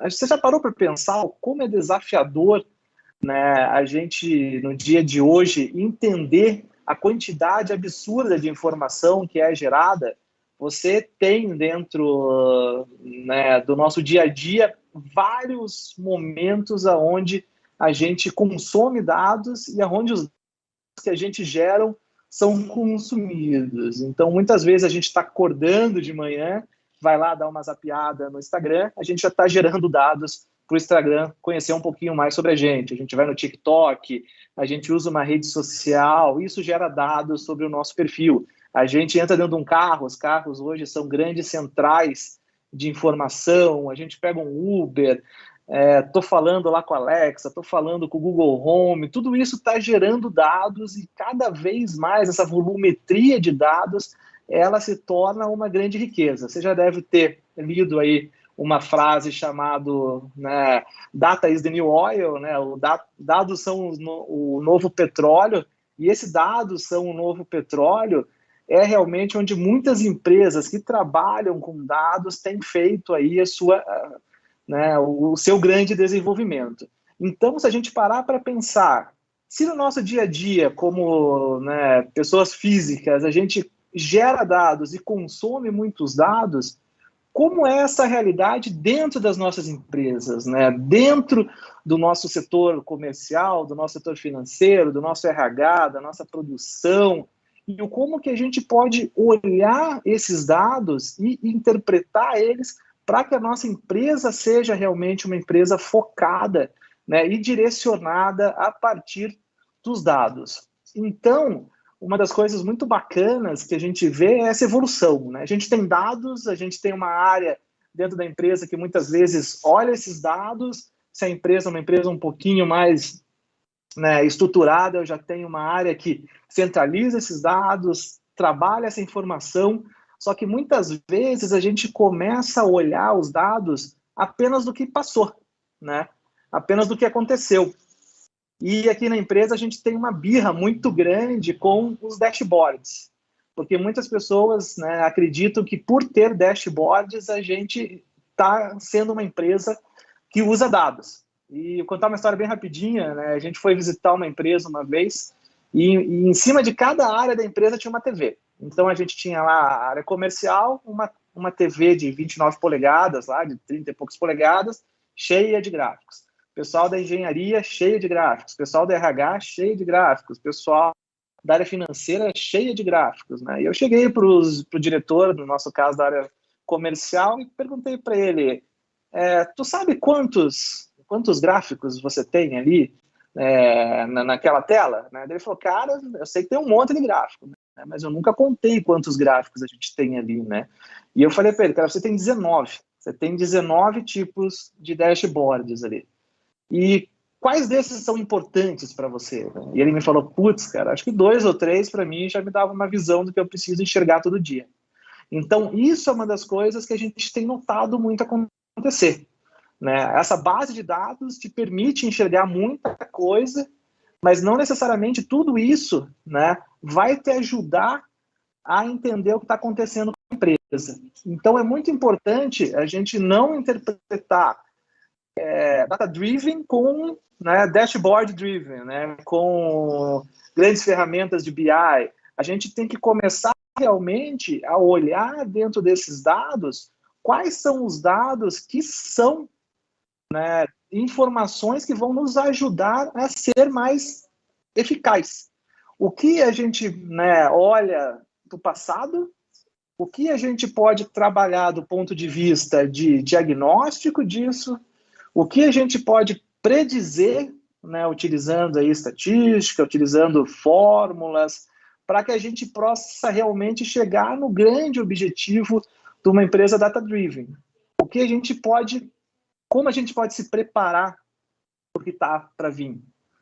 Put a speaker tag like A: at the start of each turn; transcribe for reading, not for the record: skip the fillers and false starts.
A: Você já parou para pensar como é desafiador, né, a gente, no dia de hoje, entender a quantidade absurda de informação que é gerada? Você tem dentro, né, do nosso dia a dia vários momentos onde a gente consome dados e onde os dados que a gente gera são consumidos. Então, muitas vezes a gente está acordando de manhã, vai lá dar uma zapeada no Instagram, a gente já está gerando dados para o Instagram conhecer um pouquinho mais sobre a gente vai no TikTok, a gente usa uma rede social, isso gera dados sobre o nosso perfil. A gente entra dentro de um carro, os carros hoje são grandes centrais de informação, a gente pega um Uber, estou falando lá com a Alexa, estou falando com o Google Home, tudo isso está gerando dados e cada vez mais essa volumetria de dados, ela se torna uma grande riqueza. Você já deve ter lido aí uma frase chamada, né, Data is the new oil, né, dados são o novo petróleo, e esses dados são o novo petróleo, é realmente onde muitas empresas que trabalham com dados têm feito aí a sua, né, o seu grande desenvolvimento. Então, se a gente parar para pensar, se no nosso dia a dia, como, né, pessoas físicas, a gente gera dados e consome muitos dados, como é essa realidade dentro das nossas empresas, né? Dentro do nosso setor comercial, do nosso setor financeiro, do nosso RH, da nossa produção, e como que a gente pode olhar esses dados e interpretar eles para que a nossa empresa seja realmente uma empresa focada, né, e direcionada a partir dos dados. Então, uma das coisas muito bacanas que a gente vê é essa evolução, né? A gente tem dados, a gente tem uma área dentro da empresa que muitas vezes olha esses dados, se a empresa é uma empresa um pouquinho mais, né, estruturada, eu já tenho uma área que centraliza esses dados, trabalha essa informação, só que muitas vezes a gente começa a olhar os dados apenas do que passou, né? Apenas do que aconteceu. E aqui na empresa a gente tem uma birra muito grande com os dashboards, porque muitas pessoas, né, acreditam que por ter dashboards a gente está sendo uma empresa que usa dados. E eu vou contar uma história bem rapidinha, né? A gente foi visitar uma empresa uma vez e em cima de cada área da empresa tinha uma TV. Então a gente tinha lá a área comercial, uma TV de 29 polegadas, lá de 30 e poucas polegadas, cheia de gráficos. Pessoal da engenharia, cheio de gráficos. Pessoal da RH, cheio de gráficos. Pessoal da área financeira, cheia de gráficos, né? E eu cheguei para o diretor, no nosso caso da área comercial, e perguntei para ele, tu sabe quantos gráficos você tem ali naquela tela? Né? Ele falou, cara, eu sei que tem um monte de gráfico, né? Mas eu nunca contei quantos gráficos a gente tem ali, né? E eu falei para ele, cara, você tem 19. Você tem 19 tipos de dashboards ali. E quais desses são importantes para você? E ele me falou, putz, cara, acho que 2 ou 3 para mim já me dava uma visão do que eu preciso enxergar todo dia. Então, isso é uma das coisas que a gente tem notado muito acontecer, né? Essa base de dados te permite enxergar muita coisa, mas não necessariamente tudo isso, né, vai te ajudar a entender o que está acontecendo com a empresa. Então, é muito importante a gente não interpretar data-driven com, né, dashboard-driven, né, com grandes ferramentas de BI. A gente tem que começar realmente a olhar dentro desses dados quais são os dados que são, né, informações que vão nos ajudar a ser mais eficaz. O que a gente, né, olha do passado, o que a gente pode trabalhar do ponto de vista de diagnóstico disso, o que a gente pode predizer, né, utilizando aí estatística, utilizando fórmulas, para que a gente possa realmente chegar no grande objetivo de uma empresa data-driven. O que a gente pode, como a gente pode se preparar para o que está para vir.